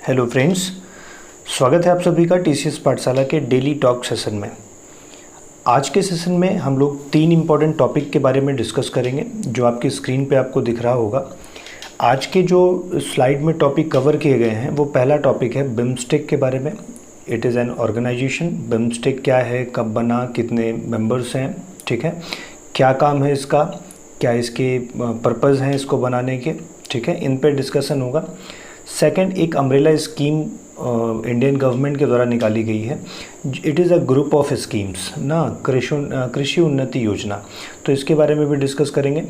Hello friends, स्वागत है आप सभी का टीसीएस पाठशाला के डेली टॉक सेशन में। आज के सेशन में हम लोग 3 इम्पॉर्टेंट टॉपिक के बारे में डिस्कस करेंगे जो आपकी स्क्रीन पे आपको दिख रहा होगा। आज के जो स्लाइड में टॉपिक कवर किए गए हैं वो पहला टॉपिक है बिम्स्टेक के बारे में। It is an organization. BIMSTEC क्या है, कब बना, कितने मेंबर्स हैं, ठीक है, क्या काम है इसका, क्या इसके पर्पज़ हैं इसको बनाने के, ठीक है, इन पर डिस्कशन होगा। सेकंड, एक अम्ब्रेला स्कीम इंडियन गवर्नमेंट के द्वारा निकाली गई है। It is a group of schemes ना, कृषि उन्नति योजना, तो इसके बारे में भी डिस्कस करेंगे।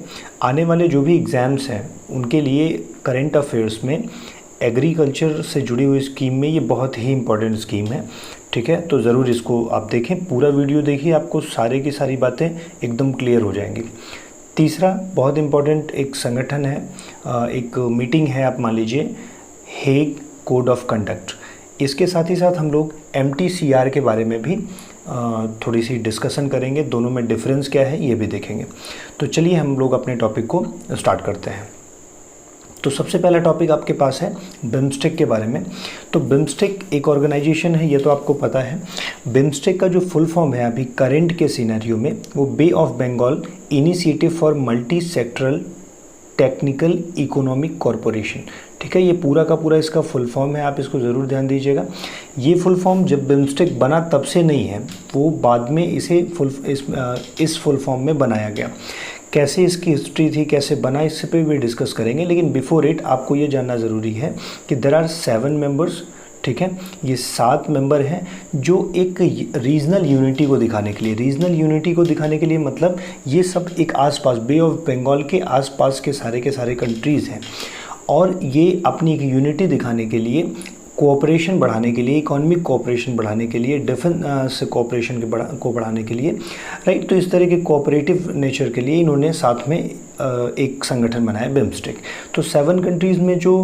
आने वाले जो भी एग्ज़ाम्स हैं उनके लिए करंट अफेयर्स में एग्रीकल्चर से जुड़ी हुई स्कीम में ये बहुत ही इम्पोर्टेंट स्कीम है, ठीक है, तो ज़रूर इसको आप देखें, पूरा वीडियो देखिए, आपको सारे की सारी बातें एकदम क्लियर हो जाएंगी। तीसरा बहुत इम्पोर्टेंट एक संगठन है, एक मीटिंग है, आप मान लीजिए हेग कोड ऑफ कंडक्ट। इसके साथ ही साथ हम लोग MTCR के बारे में भी थोड़ी सी डिस्कशन करेंगे, दोनों में डिफरेंस क्या है ये भी देखेंगे। तो चलिए हम लोग अपने टॉपिक को स्टार्ट करते हैं। तो सबसे पहला टॉपिक आपके पास है बिम्स्टेक के बारे में। तो बिम्स्टेक एक ऑर्गेनाइजेशन है, ये तो आपको पता है। बिम्स्टेक का जो फुल फॉर्म है अभी करंट के सिनेरियो में वो Bay of Bengal Initiative for Multi Sectoral Technical Economic Corporation, ठीक है, ये पूरा का पूरा इसका फुल फॉर्म है, आप इसको ज़रूर ध्यान दीजिएगा। ये फुल फॉर्म जब बिम्स्टेक बना तब से नहीं है, वो बाद में इसे इस फुल फॉर्म में बनाया गया। कैसे इसकी हिस्ट्री थी, कैसे बना, इस पे भी डिस्कस करेंगे, लेकिन बिफोर इट आपको ये जानना ज़रूरी है कि देयर आर 7 मेंबर्स, ठीक है, ये 7 मेंबर हैं जो एक रीजनल यूनिटी को दिखाने के लिए, मतलब ये सब एक आसपास बे ऑफ बंगाल के आसपास के सारे कंट्रीज़ हैं, और ये अपनी एक यूनिटी दिखाने के लिए, कोऑपरेशन बढ़ाने के लिए, इकोनॉमिक कोऑपरेशन बढ़ाने के लिए, डिफेंस कोऑपरेशन को बढ़ाने के लिए, राइट, तो इस तरह के कोऑपरेटिव नेचर के लिए इन्होंने साथ में एक संगठन बनाया बिम्स्टेक। तो 7 कंट्रीज़ में जो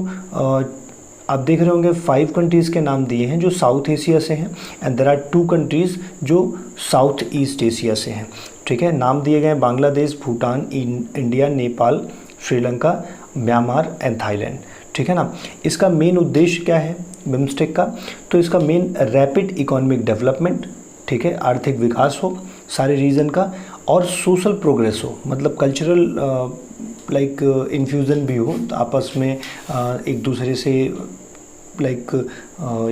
आप देख रहे होंगे 5 कंट्रीज़ के नाम दिए हैं जो साउथ एशिया से हैं, एंड देयर आर 2 कंट्रीज़ जो साउथ ईस्ट एशिया से हैं, ठीक है, नाम दिए गए Bangladesh, Bhutan, India, Nepal, Sri Lanka, Myanmar and Thailand, ठीक है ना। इसका मेन उद्देश्य क्या है बिम्स्टेक का? तो इसका मेन रैपिड इकोनॉमिक डेवलपमेंट, ठीक है, आर्थिक विकास हो सारे रीजन का, और सोशल प्रोग्रेस हो, मतलब कल्चरल लाइक इन्फ्यूज़न भी हो, तो आपस में एक दूसरे से लाइक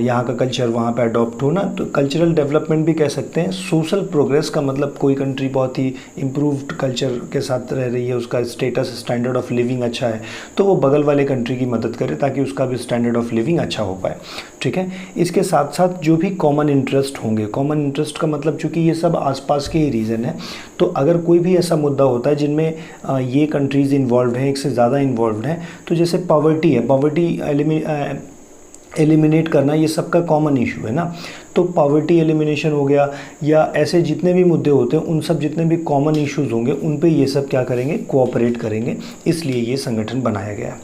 यहाँ का कल्चर वहाँ पे अडॉप्ट हो ना, तो कल्चरल डेवलपमेंट भी कह सकते हैं। सोशल प्रोग्रेस का मतलब कोई कंट्री बहुत ही इम्प्रूव्ड कल्चर के साथ रह रही है, उसका स्टेटस, स्टैंडर्ड ऑफ लिविंग अच्छा है, तो वो बगल वाले कंट्री की मदद करे ताकि उसका भी स्टैंडर्ड ऑफ लिविंग अच्छा हो पाए, ठीक है। इसके साथ साथ जो भी कॉमन इंटरेस्ट होंगे, कॉमन इंटरेस्ट का मतलब चूँकि ये सब आसपास के ही रीजन है, तो अगर कोई भी ऐसा मुद्दा होता है जिनमें ये कंट्रीज़ इन्वॉल्व हैं, एक से ज़्यादा इन्वॉल्व हैं, तो जैसे पॉवर्टी है, पॉवर्टी एलिमिनेट करना, ये सबका कॉमन इशू है ना, तो पॉवर्टी एलिमिनेशन हो गया, या ऐसे जितने भी मुद्दे होते हैं उन सब जितने भी कॉमन इश्यूज़ होंगे उन पे ये सब क्या करेंगे, कोऑपरेट करेंगे, इसलिए ये संगठन बनाया गया।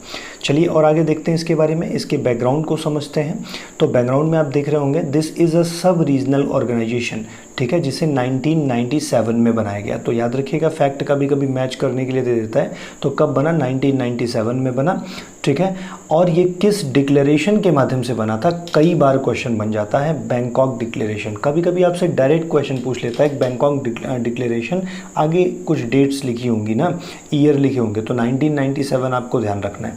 चलिए और आगे देखते हैं इसके बारे में, इसके बैकग्राउंड को समझते हैं। तो बैकग्राउंड में आप देख रहे होंगे दिस इज़ अ सब रीजनल ऑर्गेनाइजेशन, ठीक है, जिसे 1997 में बनाया गया। तो याद रखिएगा, फैक्ट कभी कभी मैच करने के लिए दे देता है, तो कब बना, 1997 में बना, ठीक है। और ये किस डिक्लेरेशन के माध्यम से बना था, कई बार क्वेश्चन बन जाता है, बैंकॉक डिक्लेरेशन, कभी कभी आपसे डायरेक्ट क्वेश्चन पूछ लेता है बैंकॉक डिक्लेरेशन, आगे कुछ डेट्स लिखी होंगी ना, ईयर लिखे होंगे, तो 1997 आपको ध्यान रखना है।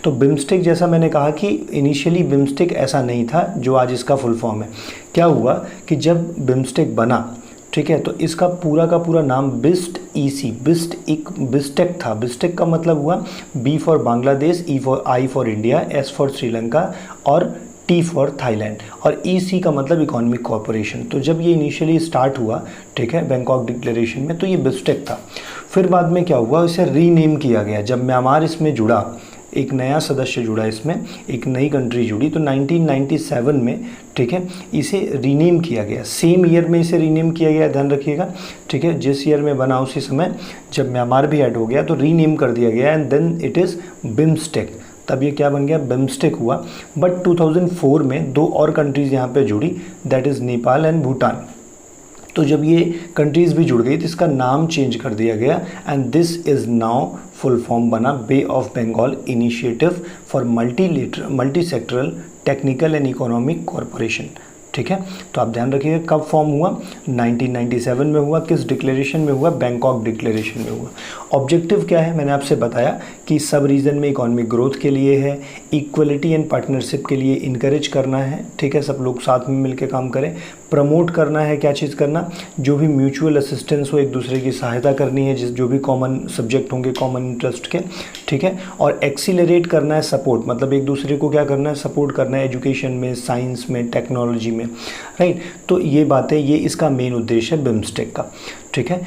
तो बिम्स्टेक, जैसा मैंने कहा कि इनिशियली बिम्स्टेक ऐसा नहीं था जो आज इसका फुल फॉर्म है। क्या हुआ कि जब बिम्स्टेक बना, ठीक है, तो इसका पूरा का पूरा नाम बिस्ट एक बिस्टेक था। बिस्टेक का मतलब हुआ B for Bangladesh, I for India, S for Sri Lanka और T फॉर थाईलैंड, और EC का मतलब इकोनॉमिक कॉरपोरेशन। तो जब ये इनिशियली स्टार्ट हुआ, ठीक है, बैंकॉक डिक्लेरेशन में, तो ये बिस्टेक था। फिर बाद में क्या हुआ, इसे रीनेम किया गया, जब म्यांमार इसमें जुड़ा, एक नया सदस्य जुड़ा इसमें, एक नई कंट्री जुड़ी, तो 1997 में, ठीक है, इसे रीनेम किया गया, सेम ईयर में इसे रीनेम किया गया, ध्यान रखिएगा, ठीक है, जिस ईयर में बना उसी समय जब म्यांमार भी ऐड हो गया तो रीनेम कर दिया गया, and then it is BIMSTEC, तब ये क्या बन गया, बिम्स्टेक हुआ। बट 2004 में 2 और कंट्रीज़ यहाँ पे जुड़ी, that is Nepal and Bhutan. तो जब ये कंट्रीज़ भी जुड़ गई तो इसका नाम चेंज कर दिया गया, and this is now full form बना Bay of Bengal Initiative for Multi Sectoral Technical and Economic Corporation. ठीक है, तो आप ध्यान रखिएगा कब फॉर्म हुआ, 1997 में हुआ। किस डिक्लेरेशन में हुआ, बैंकॉक डिक्लेरेशन में हुआ। ऑब्जेक्टिव क्या है, मैंने आपसे बताया कि सब रीजन में इकोनॉमिक ग्रोथ के लिए है, इक्वलिटी एंड पार्टनरशिप के लिए इनकरेज करना है। ठीक है, सब लोग साथ में मिलकर काम करें। प्रमोट करना है, क्या चीज़ करना, जो भी म्यूचुअल असिस्टेंस हो, एक दूसरे की सहायता करनी है, जो भी कॉमन सब्जेक्ट होंगे कॉमन इंटरेस्ट के। ठीक है, और एक्सीलरेट करना है सपोर्ट, मतलब एक दूसरे को क्या करना है, सपोर्ट करना है एजुकेशन में, साइंस में, टेक्नोलॉजी में। राइट, तो ये बातें, ये इसका मेन उद्देश्य है बिम्स्टेक का। ठीक है,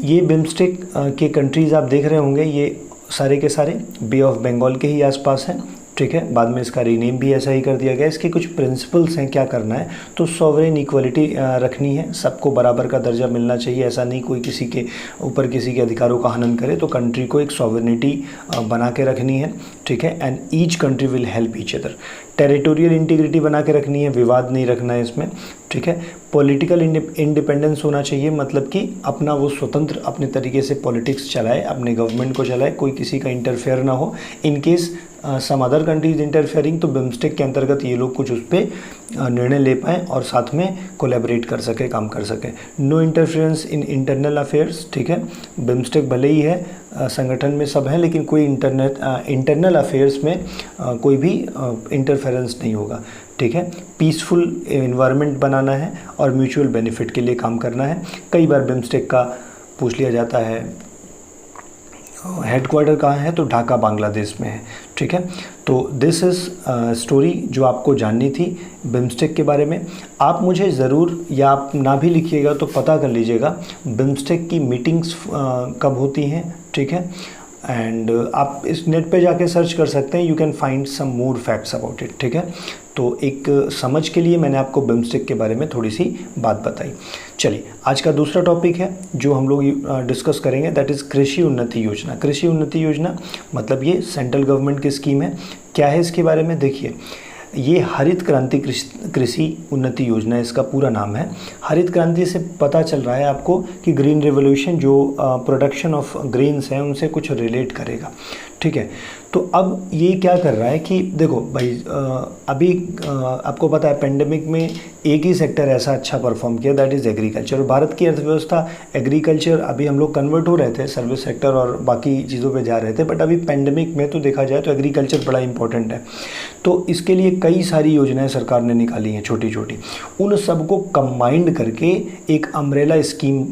ये बिम्स्टेक के कंट्रीज़ आप देख रहे होंगे, ये सारे के सारे बे ऑफ बंगाल के ही आसपास हैं। ठीक है, बाद में इसका रीनेम भी ऐसा ही कर दिया गया। इसके कुछ प्रिंसिपल्स हैं, क्या करना है, तो सॉवरेन इक्वलिटी रखनी है, सबको बराबर का दर्जा मिलना चाहिए। ऐसा नहीं कोई किसी के ऊपर किसी के अधिकारों का हनन करे, तो कंट्री को एक सॉवरेनिटी बना के रखनी है। ठीक है, and each country will help each other. Territorial integrity बना के रखनी है, विवाद नहीं रखना है इसमें। ठीक है, पॉलिटिकल इंडिपेंडेंस होना चाहिए, मतलब कि अपना वो स्वतंत्र अपने तरीके से पॉलिटिक्स चलाए, अपने गवर्नमेंट को चलाए, कोई किसी का इंटरफेयर ना हो। In case some other countries interfering, तो बिम्स्टेक के अंतर्गत ये लोग कुछ उस पर निर्णय ले पाएँ और साथ में कोलैबोरेट कर सके, काम कर सके। No interference in internal affairs. ठीक है, बिम्स्टेक भले ही है संगठन में सब है, लेकिन कोई इंटरनल अफेयर्स में कोई भी इंटरफेरेंस नहीं होगा। ठीक है, पीसफुल एनवायरनमेंट बनाना है और म्यूचुअल बेनिफिट के लिए काम करना है। कई बार बिम्स्टेक का पूछ लिया जाता है हेडक्वार्टर कहाँ है, तो ढाका बांग्लादेश में है। ठीक है, तो दिस इज़ स्टोरी जो आपको जाननी थी बिम्स्टेक के बारे में। आप मुझे ज़रूर, या आप ना भी लिखिएगा तो पता कर लीजिएगा बिम्स्टेक की मीटिंग्स कब होती हैं। ठीक है, एंड आप इस नेट पे जाके सर्च कर सकते हैं, you can find some more facts about it. ठीक है, तो एक समझ के लिए मैंने आपको बिम्स्टेक के बारे में थोड़ी सी बात बताई। चलिए, आज का दूसरा टॉपिक है जो हम लोग डिस्कस करेंगे, दैट इज़ कृषि उन्नति योजना। कृषि उन्नति योजना मतलब ये सेंट्रल गवर्नमेंट की स्कीम है। क्या है इसके बारे में, देखिए, ये हरित क्रांति कृषि उन्नति योजना इसका पूरा नाम है। हरित क्रांति से पता चल रहा है आपको कि ग्रीन रेवोल्यूशन जो प्रोडक्शन ऑफ ग्रेन्स हैं उनसे कुछ रिलेट करेगा। ठीक है, तो अब ये क्या कर रहा है कि देखो भाई, अभी आपको पता है पेंडेमिक में एक ही सेक्टर ऐसा अच्छा परफॉर्म किया, दैट इज़ एग्रीकल्चर। और भारत की अर्थव्यवस्था एग्रीकल्चर, अभी हम लोग कन्वर्ट हो रहे थे सर्विस सेक्टर और बाकी चीज़ों पे जा रहे थे, बट अभी पेंडेमिक में तो देखा जाए तो एग्रीकल्चर बड़ा इंपॉर्टेंट है। तो इसके लिए कई सारी योजनाएं सरकार ने निकाली हैं छोटी छोटी, उन सबको कंबाइंड करके एक अम्ब्रेला स्कीम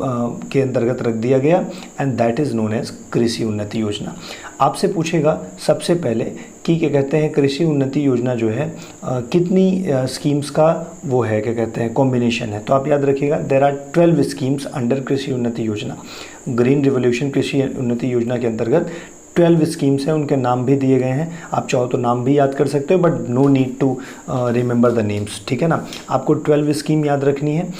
के अंतर्गत रख दिया गया, and that is known as Krishi Unnati योजना। आपसे पूछेगा सबसे पहले कि क्या कहते हैं कृषि उन्नति योजना जो है कितनी स्कीम्स का वो है, क्या कहते हैं कॉम्बिनेशन है, तो आप याद रखिएगा देयर आर 12 स्कीम्स अंडर कृषि उन्नति योजना। ग्रीन रिवोल्यूशन कृषि उन्नति योजना के अंतर्गत 12 स्कीम्स हैं, उनके नाम भी दिए गए हैं। आप चाहो तो नाम भी याद कर सकते हो, but no need to remember the names. ठीक है ना, आपको 12 स्कीम याद रखनी है।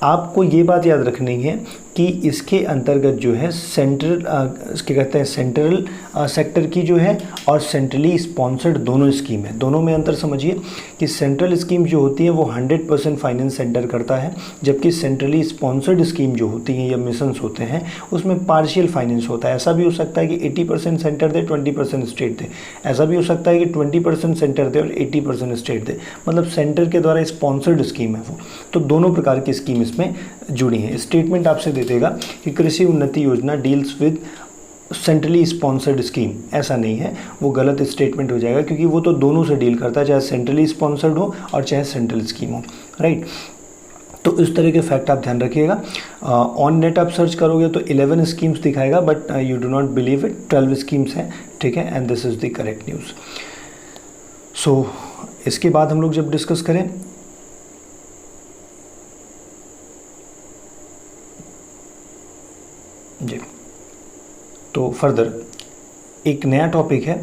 आपको ये बात याद रखनी है कि इसके अंतर्गत जो है सेंट्रल क्या कहते हैं सेंट्रल सेक्टर की जो है और सेंट्रली स्पॉन्सर्ड दोनों स्कीम है। दोनों में अंतर समझिए कि सेंट्रल स्कीम जो होती है वो 100% फाइनेंस सेंटर करता है, जबकि सेंट्रली स्पॉन्सर्ड स्कीम जो होती हैं या मिशंस होते हैं उसमें पार्शियल फाइनेंस होता है। ऐसा भी हो सकता है कि 80% सेंटर दे 20% स्टेट दे, ऐसा भी हो सकता है कि 20% सेंटर दे और 80% स्टेट दे, मतलब सेंटर के द्वारा स्पॉन्सर्ड स्कीम है वो। तो दोनों प्रकार की स्कीम इसमें जुड़ी हैं। स्टेटमेंट आपसे दे देगा कि कृषि उन्नति योजना deals with centrally sponsored scheme, ऐसा नहीं है, वो गलत स्टेटमेंट हो जाएगा, क्योंकि वो तो दोनों से डील करता है, चाहे सेंट्रली स्पॉन्सर्ड हो और चाहे सेंट्रल स्कीम हो। राइट, तो इस तरह के फैक्ट आप ध्यान रखिएगा। ऑन नेट आप सर्च करोगे तो 11 स्कीम्स दिखाएगा, but you do not believe it, 12 schemes हैं। ठीक है, and this is the correct news. So इसके बाद हम लोग जब डिस्कस करें जी, तो फर्दर एक नया टॉपिक है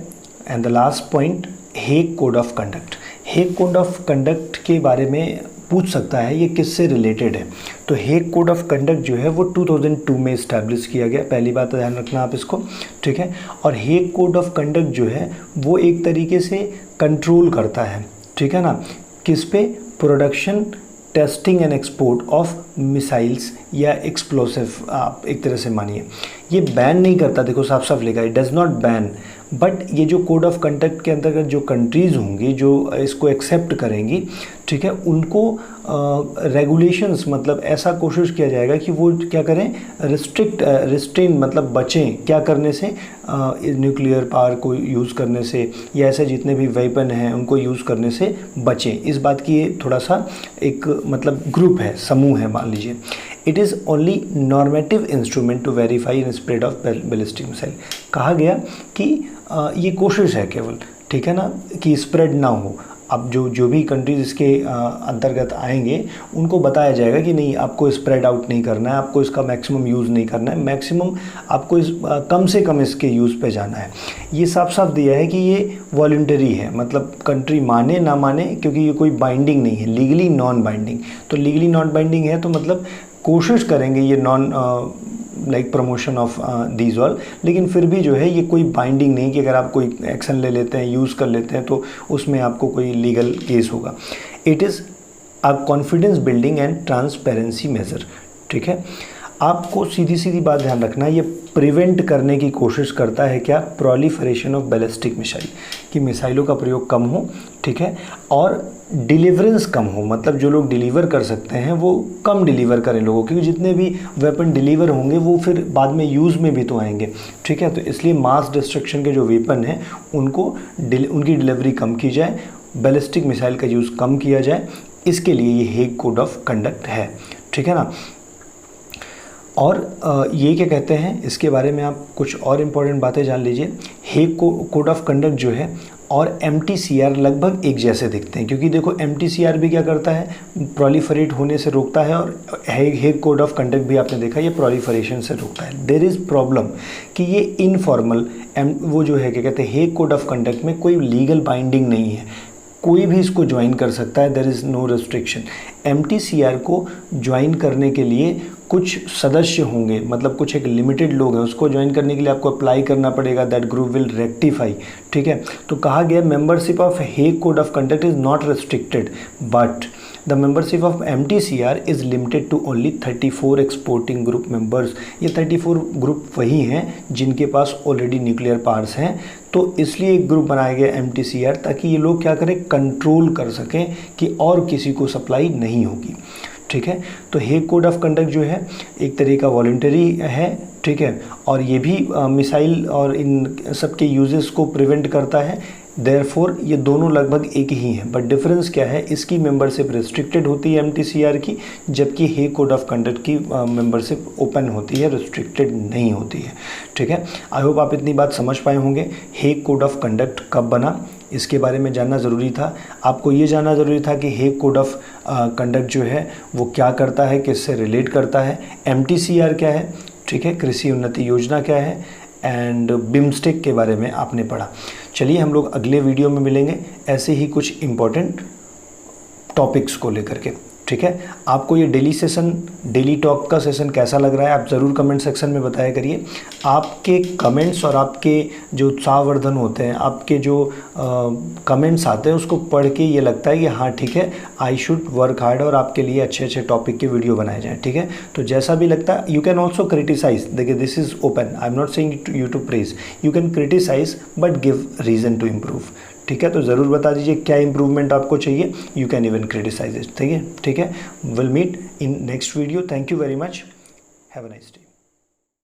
and the last point, Hague code of conduct. Hague code of conduct के बारे में पूछ सकता है ये किससे रिलेटेड है। तो हेग कोड ऑफ कंडक्ट जो है वो 2002 में इस्टेब्लिश किया गया, पहली बात ध्यान रखना आप इसको। ठीक है, और हेग कोड ऑफ कंडक्ट जो है वो एक तरीके से कंट्रोल करता है, ठीक है ना, किस पे, production, testing and export of missiles या एक्सप्लोसिव। आप एक तरह से मानिए ये बैन नहीं करता, देखो साफ साफ लिखा है, डज नॉट बैन, बट ये जो कोड ऑफ कंडक्ट के अंतर्गत जो कंट्रीज़ होंगी जो इसको एक्सेप्ट करेंगी, ठीक है, उनको रेगुलेशंस मतलब ऐसा कोशिश किया जाएगा कि वो क्या करें, रिस्ट्रेन मतलब बचें क्या करने से, न्यूक्लियर पावर को यूज़ करने से या ऐसे जितने भी वेपन हैं उनको यूज़ करने से बचें। इस बात की ये थोड़ा सा एक मतलब ग्रुप है, समूह है मान लीजिए। It is only normative instrument to verify in spread of ballistic missile. कहा गया कि ये कोशिश है केवल, ठीक है ना, कि स्प्रेड ना हो। अब जो भी कंट्रीज़ इसके अंतर्गत आएंगे उनको बताया जाएगा कि नहीं, आपको स्प्रेड आउट नहीं करना है, आपको इसका मैक्सिमम यूज़ नहीं करना है, मैक्सिमम आपको कम से कम इसके यूज़ पे जाना है। ये साफ साफ दिया है कि ये वॉलंटरी है, मतलब कंट्री माने ना माने, क्योंकि ये कोई बाइंडिंग नहीं है, लीगली नॉन बाइंडिंग। तो लीगली नॉन बाइंडिंग है तो मतलब कोशिश करेंगे ये non like promotion of these all, लेकिन फिर भी जो है ये कोई बाइंडिंग नहीं कि अगर आप कोई एक्शन ले लेते हैं, यूज़ कर लेते हैं तो उसमें आपको कोई लीगल केस होगा। It is a confidence building and transparency measure, ठीक है। आपको सीधी सीधी बात ध्यान रखना, ये प्रिवेंट करने की कोशिश करता है क्या, प्रोलिफरेशन ऑफ बैलिस्टिक मिसाइल, कि मिसाइलों का प्रयोग कम हो, ठीक है, और डिलीवरेंस कम हो, मतलब जो लोग डिलीवर कर सकते हैं वो कम डिलीवर करें लोगों, क्योंकि जितने भी वेपन डिलीवर होंगे वो फिर बाद में यूज़ में भी तो आएंगे, ठीक है। तो इसलिए मास डिस्ट्रक्शन के जो वेपन हैं उनको उनकी डिलीवरी कम की जाए, बैलिस्टिक मिसाइल का यूज़ कम किया जाए, इसके लिए ये हेग कोड ऑफ कंडक्ट है, ठीक है ना। और ये क्या कहते हैं, इसके बारे में आप कुछ और इम्पोर्टेंट बातें जान लीजिए। हेग कोड ऑफ कंडक्ट जो है और MTCR लगभग एक जैसे दिखते हैं, क्योंकि देखो MTCR भी क्या करता है, प्रोलिफरेट होने से रोकता है, और हेग कोड ऑफ कंडक्ट भी आपने देखा ये प्रोलिफरेशन से रोकता है। देयर इज़ प्रॉब्लम कि ये इनफॉर्मल वो जो है क्या कहते हैं, हेग कोड ऑफ कंडक्ट में कोई लीगल बाइंडिंग नहीं है, कोई भी इसको ज्वाइन कर सकता है, there is no restriction. MTCR को ज्वाइन करने के लिए कुछ सदस्य होंगे, मतलब कुछ एक लिमिटेड लोग हैं, उसको ज्वाइन करने के लिए आपको अप्लाई करना पड़ेगा, दैट ग्रुप विल रेक्टिफाई, ठीक है। तो कहा गया membership of Hague code of conduct is not restricted, but the membership of MTCR is limited to only 34 exporting group members. ये 34 ग्रुप वही हैं जिनके पास ऑलरेडी न्यूक्लियर पावर्स हैं, तो इसलिए एक ग्रुप बनाया गया MTCR, ताकि ये लोग क्या करें, कंट्रोल कर सकें कि और किसी को सप्लाई नहीं होगी, ठीक है। तो हेग कोड ऑफ कंडक्ट जो है एक तरह का वॉलंटरी है, ठीक है, और ये भी मिसाइल और इन सब के यूजेस को प्रिवेंट करता है। देयरफॉर ये दोनों लगभग एक ही हैं, बट डिफरेंस क्या है, इसकी मेंबरशिप रिस्ट्रिक्टेड होती है MTCR की, जबकि हेग कोड ऑफ कंडक्ट की मेंबरशिप ओपन होती है, रिस्ट्रिक्टेड नहीं होती है, ठीक है। आई होप आप इतनी बात समझ पाए होंगे। हेग कोड ऑफ कंडक्ट कब बना, इसके बारे में जानना ज़रूरी था। आपको ये जानना ज़रूरी था कि हेग कोड ऑफ कंडक्ट जो है वो क्या करता है, किससे रिलेट करता है, MTCR क्या है, ठीक है, कृषि उन्नति योजना क्या है, एंड बिम्स्टेक के बारे में आपने पढ़ा। चलिए हम लोग अगले वीडियो में मिलेंगे ऐसे ही कुछ इम्पोर्टेंट टॉपिक्स को लेकर के, ठीक है। आपको ये डेली टॉक का सेशन कैसा लग रहा है आप ज़रूर कमेंट सेक्शन में बताया करिए। आपके कमेंट्स और आपके जो उत्साहवर्धन होते हैं, आपके जो कमेंट्स आते हैं, उसको पढ़ के ये लगता है कि हाँ ठीक है, आई शुड वर्क हार्ड और आपके लिए अच्छे अच्छे टॉपिक के वीडियो बनाए जाएँ, ठीक है। तो जैसा भी लगता है, यू कैन ऑल्सो क्रिटिसाइज, देखिए this is open, I am not saying you to praise, you can criticise but give reason to improve, ठीक है। तो ज़रूर बता दीजिए क्या इंप्रूवमेंट आपको चाहिए, you can even criticise it, ठीक है। Will meet in next video, thank you very much, have a nice day.